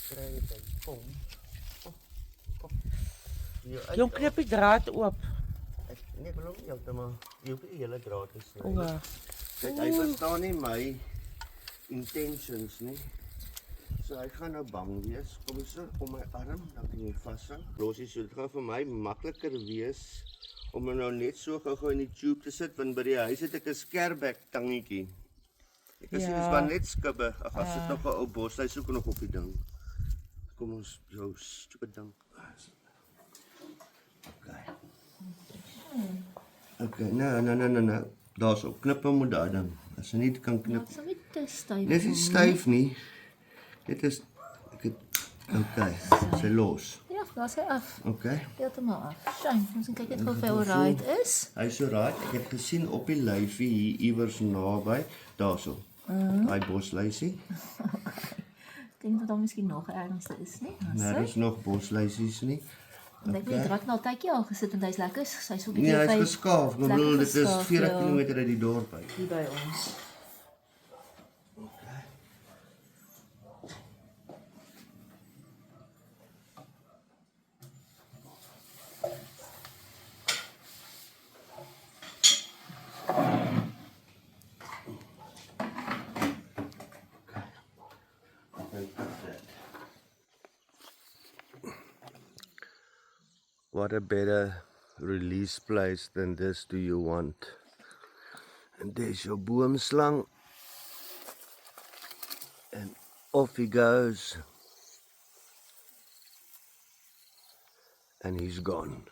kry dit uit. Kom. Jong, knip die draad oop. Ek wil hom nie heeltemal, jy hoef nie die hele draad te sny. O, Kijk, hy verstaan nie my intentions nie. So hy gaan nou bang wees. Kom hier so om my arm, dan kan jy vashou. Losie, so dit gaan vir my makliker wees om hom nou net so gou-gou in die tube te sit, want by die huis het ek 'n skerbek tangetjie. Ek kan sien dit is maar net skibbe. Ag, as dit nog 'n ou bos, hy soek nog op die ding. Kom ons jou stupid ding. Okay, nee. Daarso, knip hom met daai ding. As jy nie kan knip. Dit is nie te styf. Dit is styf nie. Dit is okay, sy los. Ja, laat hy af. Okay. Heeltemal af. Shame, ons gaan kyk net of hy alright is. Hy is alright. Ek het gesien op die lyfie hier iewers naby, daarso. Daai bosluisie. Ek dink dat daar miskien nog ergens is, nie? Nee, is nog bosluisies nie. Ek weet die draak nou tydjie al gesit en hy's lekker. Sy so 'n Nee, bietjie hy is geskaaf. Ek bedoel dit is 40 km uit die dorp uit. hier by ons. What a better release place than this do you want? And there's your boomslang. And off he goes. And he's gone.